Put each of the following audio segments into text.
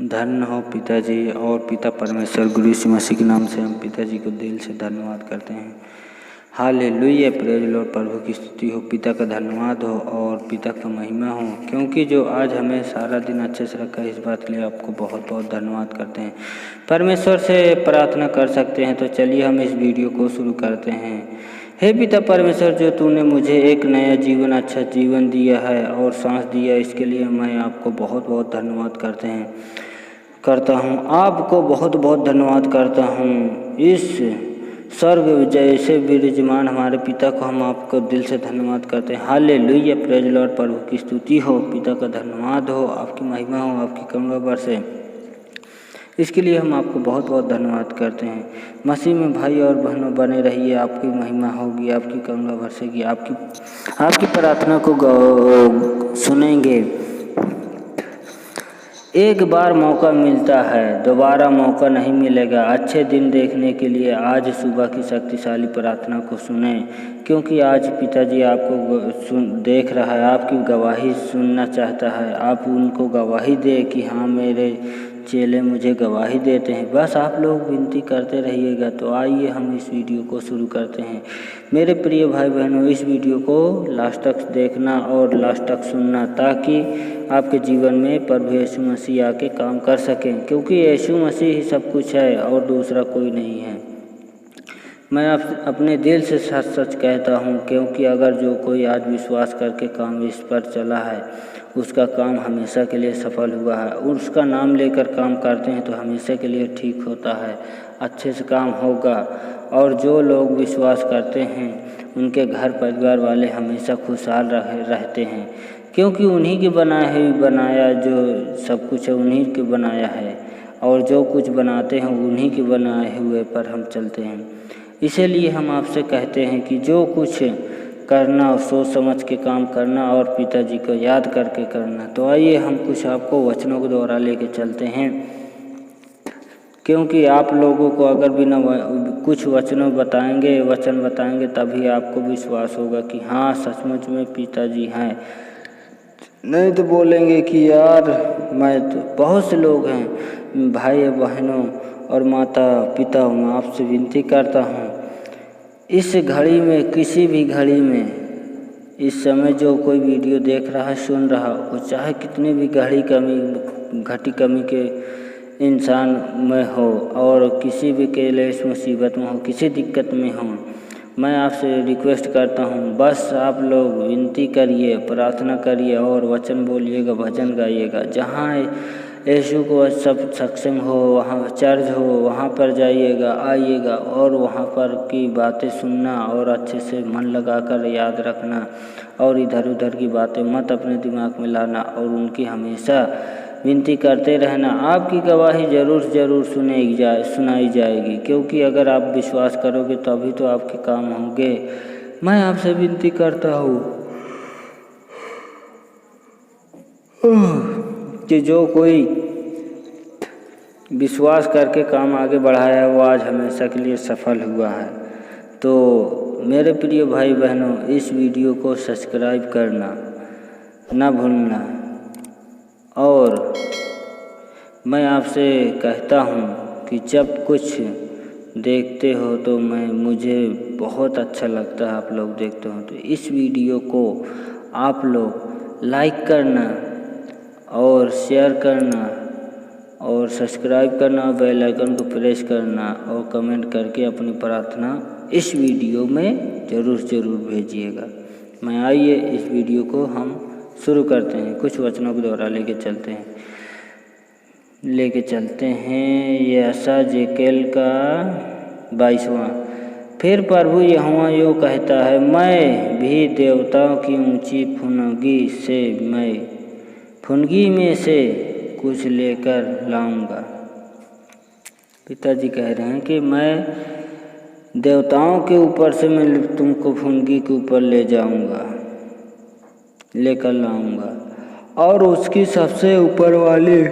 धन्य हो पिताजी और पिता परमेश्वर गुरु यीशु मसीह के नाम से हम पिताजी को दिल से धन्यवाद करते हैं। Hallelujah, praise Lord. प्रभु की स्तुति हो, पिता का धन्यवाद हो और पिता का महिमा हो, क्योंकि जो आज हमें सारा दिन अच्छे से रखा है, इस बात के लिए आपको बहुत बहुत धन्यवाद करते हैं। परमेश्वर से प्रार्थना कर सकते हैं, तो चलिए हम इस वीडियो को शुरू करते हैं। हे पिता परमेश्वर, जो तूने मुझे एक नया जीवन, अच्छा जीवन दिया है और सांस दिया, इसके लिए मैं आपको बहुत बहुत धन्यवाद करता हूँ। आपको बहुत बहुत धन्यवाद करता हूँ। इस स्वर्ग जैसे विराजमान हमारे पिता को हम आपको दिल से धन्यवाद करते हैं। Hallelujah, praise Lord. प्रभु की स्तुति हो, पिता का धन्यवाद हो, आपकी महिमा हो, आपकी करुणा बरसे, इसके लिए हम आपको बहुत बहुत धन्यवाद करते हैं। मसीह में भाई और बहनों बने रहिए, आपकी महिमा होगी, आपकी करुणा बरसेगी, आपकी प्रार्थना को सुनेंगे। एक बार मौका मिलता है, दोबारा मौका नहीं मिलेगा। अच्छे दिन देखने के लिए आज सुबह की शक्तिशाली प्रार्थना को सुने, क्योंकि आज पिताजी आपको देख रहा है, आपकी गवाही सुनना चाहता है। आप उनको गवाही दे कि हाँ, मेरे चेले मुझे गवाही देते हैं। बस आप लोग विनती करते रहिएगा। तो आइए हम इस वीडियो को शुरू करते हैं। मेरे प्रिय भाई बहनों, इस वीडियो को लास्ट तक देखना और लास्ट तक सुनना, ताकि आपके जीवन में प्रभु यीशु मसीह आके काम कर सकें, क्योंकि यीशु मसीह ही सब कुछ है और दूसरा कोई नहीं है। मैं आप अपने दिल से सच सच कहता हूँ, क्योंकि अगर जो कोई आज विश्वास करके काम इस पर चला है, उसका काम हमेशा के लिए सफल हुआ है। उसका नाम लेकर काम करते हैं तो हमेशा के लिए ठीक होता है, अच्छे से काम होगा। और जो लोग विश्वास करते हैं, उनके घर परिवार वाले हमेशा खुशहाल रहते हैं, क्योंकि उन्हीं के बनाया जो सब कुछ है, उन्हीं के बनाया है, और जो कुछ बनाते हैं उन्हीं के बनाए हुए पर हम चलते हैं। इसीलिए हम आपसे कहते हैं कि जो कुछ करना, सोच समझ के काम करना और पिताजी को याद करके करना। तो आइए हम कुछ आपको वचनों के द्वारा लेके चलते हैं, क्योंकि आप लोगों को अगर बिना कुछ वचन बताएंगे तभी आपको विश्वास होगा कि हाँ, सचमुच में पिताजी हैं। नहीं तो बोलेंगे कि यार, मैं तो बहुत से लोग हैं, भाई बहनों और माता पिता, मैं आपसे विनती करता हूँ, इस घड़ी में, किसी भी घड़ी में, इस समय जो कोई वीडियो देख रहा है, सुन रहा, वो चाहे कितनी भी घटी कमी के इंसान में हो और किसी भी क्लेश मुसीबत में हो, किसी दिक्कत में हो, मैं आपसे रिक्वेस्ट करता हूँ, बस आप लोग विनती करिए, प्रार्थना करिए और वचन बोलिएगा, भजन गाइएगा। जहाँ यीशु को सब सक्षम हो, वहाँ चर्च हो, वहाँ पर जाइएगा, आइएगा और वहाँ पर की बातें सुनना और अच्छे से मन लगाकर याद रखना, और इधर उधर की बातें मत अपने दिमाग में लाना, और उनकी हमेशा विनती करते रहना। आपकी गवाही ज़रूर सुनाई जाएगी, क्योंकि अगर आप विश्वास करोगे तभी तो आपके काम होंगे। मैं आपसे विनती करता हूँ कि जो कोई विश्वास करके काम आगे बढ़ाया, वो आज हमेशा के लिए सफल हुआ है। तो मेरे प्रिय भाई बहनों, इस वीडियो को सब्सक्राइब करना ना भूलना। और मैं आपसे कहता हूँ कि जब कुछ देखते हो तो मुझे बहुत अच्छा लगता है, आप लोग देखते हो तो इस वीडियो को आप लोग लाइक करना और शेयर करना और सब्सक्राइब करना, बेल आइकन को प्रेस करना और कमेंट करके अपनी प्रार्थना इस वीडियो में ज़रूर भेजिएगा। आइए इस वीडियो को हम शुरू करते हैं। कुछ वचनों के द्वारा लेके चलते हैं। यशायाह का 22वां। फिर प्रभु यहोवा यो कहता है, मैं भी देवताओं की ऊंची फुनगी में से कुछ लेकर लाऊंगा। पिताजी कह रहे हैं कि मैं देवताओं के ऊपर से मैं तुमको फुनगी के ऊपर लेकर लाऊंगा, और उसकी सबसे ऊपर वाली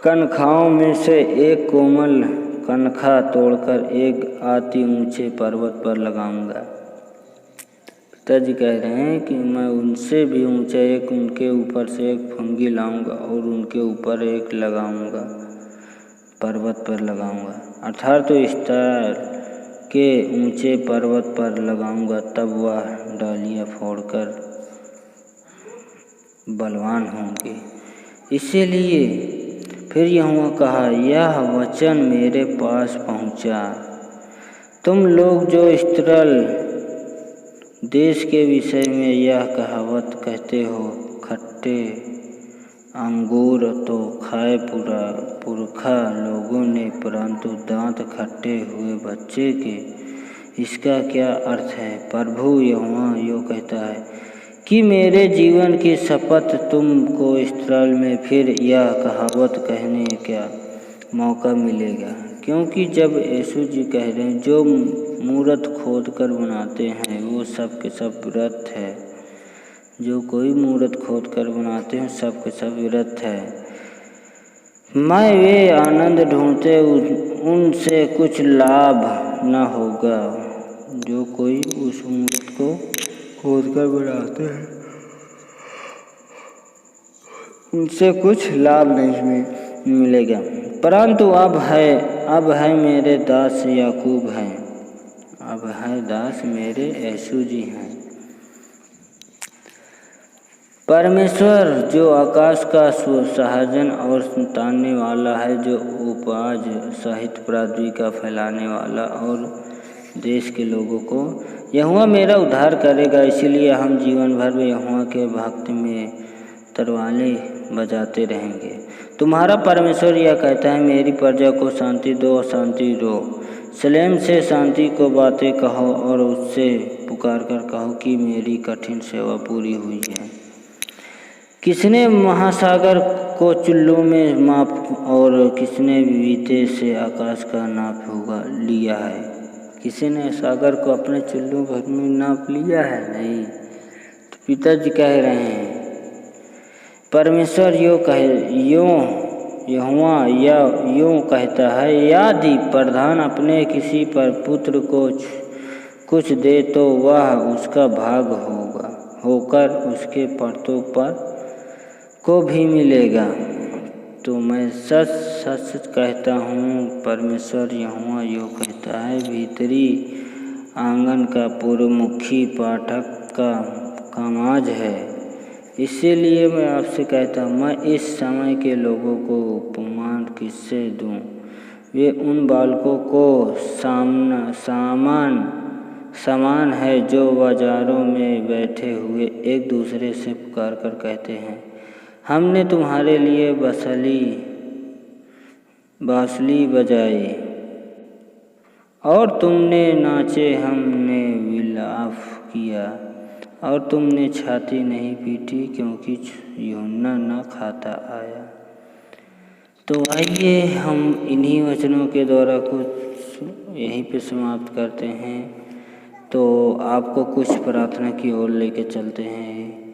कनखाओं में से एक कोमल कनखा तोड़कर एक अति ऊंचे पर्वत पर लगाऊंगा। पिताजी कह रहे हैं कि मैं उनसे भी ऊंचा एक उनके ऊपर से एक फंगी लाऊंगा और उनके ऊपर एक लगाऊंगा, पर्वत पर लगाऊंगा, अर्थात तो स्थल के ऊंचे पर्वत पर लगाऊंगा, तब वह डालियाँ फोड़कर बलवान होंगे। इसीलिए फिर यहोवा कहा, यह वचन मेरे पास पहुंचा, तुम लोग जो इस्राएल देश के विषय में यह कहावत कहते हो, खट्टे अंगूर तो खाए पुरखा लोगों ने, परंतु दांत खट्टे हुए बच्चे के, इसका क्या अर्थ है? प्रभु यहोवा यो कहता है कि मेरे जीवन की शपथ, तुमको इस्राएल में फिर यह कहावत कहने का मौका मिलेगा। क्योंकि जब यीशु जी कह रहे हैं, जो मूरत खोद कर बनाते हैं वो सब के सब व्यर्थ है, जो कोई मूरत खोद कर बनाते हैं सब के सब व्यर्थ है। मैं वे आनंद ढूंढते उनसे कुछ लाभ न होगा, जो कोई उस मूरत को खोद कर बनाते हैं उनसे कुछ लाभ नहीं मिलेगा। परंतु अब है मेरे दास याकूब हैं, अब है दास मेरे यीशु जी हैं। परमेश्वर जो आकाश का सहाजन और तानने वाला है, जो उपज सहित पृथ्वी का फैलाने वाला और देश के लोगों को यहोवा मेरा उद्धार करेगा। इसीलिए हम जीवन भर में यहोवा के भक्ति में तरवाले बजाते रहेंगे। तुम्हारा परमेश्वर यह कहता है, मेरी प्रजा को शांति दो, शांति दो। सलेम से शांति को बातें कहो और उससे पुकार कर कहो कि मेरी कठिन सेवा पूरी हुई है। किसने महासागर को चुल्लू में माप और किसने बीते से आकाश का नाप होगा लिया है? किसी ने सागर को अपने चुल्लू भर में नाप लिया है? नहीं। तो पिताजी कह रहे हैं, परमेश्वर यहोवा यूँ कहता है, यदि प्रधान अपने किसी पर पुत्र को कुछ दे तो वह उसका भाग होकर उसके पड़तों पर को भी मिलेगा। तो मैं सच सच कहता हूँ, परमेश्वर यहोवा यूँ कहता है, भीतरी आंगन का पूर्वमुखी पाठक का कामाज है। इसीलिए मैं आपसे कहता हूँ, मैं इस समय के लोगों को उपमान किससे दूँ? वे उन बालकों को समान है जो बाजारों में बैठे हुए एक दूसरे से पुकार कर कहते हैं, हमने तुम्हारे लिए बांसुरी बजाई और तुमने नाचे, हमने विलाप किया और तुमने छाती नहीं पीटी, क्योंकि यूहन्ना न खाता आया। तो आइए हम इन्हीं वचनों के द्वारा कुछ यहीं पे समाप्त करते हैं। तो आपको कुछ प्रार्थना की ओर लेके चलते हैं।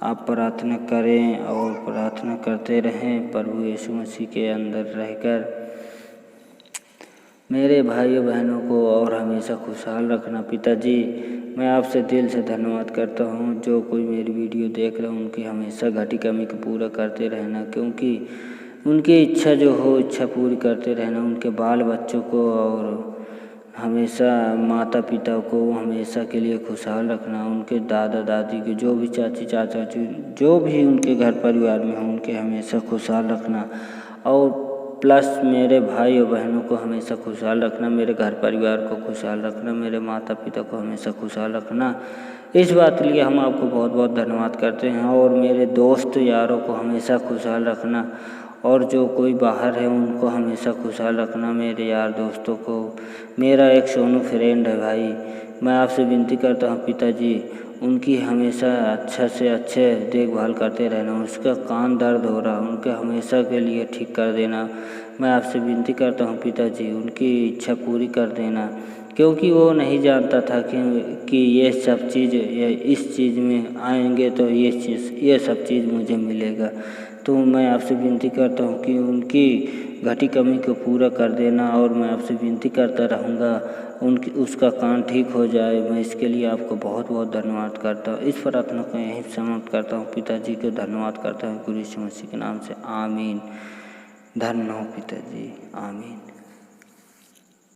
आप प्रार्थना करें और प्रार्थना करते रहें। प्रभु यीशु मसीह के अंदर रहकर मेरे भाइयों बहनों को और हमेशा खुशहाल रखना। पिताजी, मैं आपसे दिल से धन्यवाद करता हूँ। जो कोई मेरी वीडियो देख रहे हैं उनकी हमेशा घटी कमी को पूरा करते रहना, क्योंकि उनकी इच्छा जो हो इच्छा पूरी करते रहना। उनके बाल बच्चों को और हमेशा माता पिता को हमेशा के लिए खुशहाल रखना। उनके दादा दादी के जो भी चाची चाचा जो भी उनके घर परिवार में हो उनके हमेशा खुशहाल रखना। और प्लस मेरे भाई और बहनों को हमेशा खुशहाल रखना, मेरे घर परिवार को खुशहाल रखना, मेरे माता पिता को हमेशा खुशहाल रखना। इस बात के लिए हम आपको बहुत बहुत धन्यवाद करते हैं। और मेरे दोस्त यारों को हमेशा खुशहाल रखना, और जो कोई बाहर है उनको हमेशा खुशहाल रखना। मेरे यार दोस्तों को, मेरा एक सोनू फ्रेंड है भाई, मैं आपसे विनती करता हूँ पिताजी, उनकी हमेशा अच्छा से अच्छे देखभाल करते रहना। उसका कान दर्द हो रहा, उनके हमेशा के लिए ठीक कर देना। मैं आपसे विनती करता हूँ पिताजी, उनकी इच्छा पूरी कर देना, क्योंकि वो नहीं जानता था कि ये सब चीज़ इस चीज़ में आएंगे तो ये सब चीज़ मुझे मिलेगा। तो मैं आपसे विनती करता हूँ कि उनकी घटी कमी को पूरा कर देना, और मैं आपसे विनती करता रहूँगा उसका कान ठीक हो जाए। मैं इसके लिए आपको बहुत बहुत धन्यवाद करता हूँ। इस प्रार्थना को यहीं समाप्त करता हूँ। पिताजी को धन्यवाद करता हूँ गुरु यीशु मसीह के नाम से, आमीन। धन्य हो पिताजी, आमीन।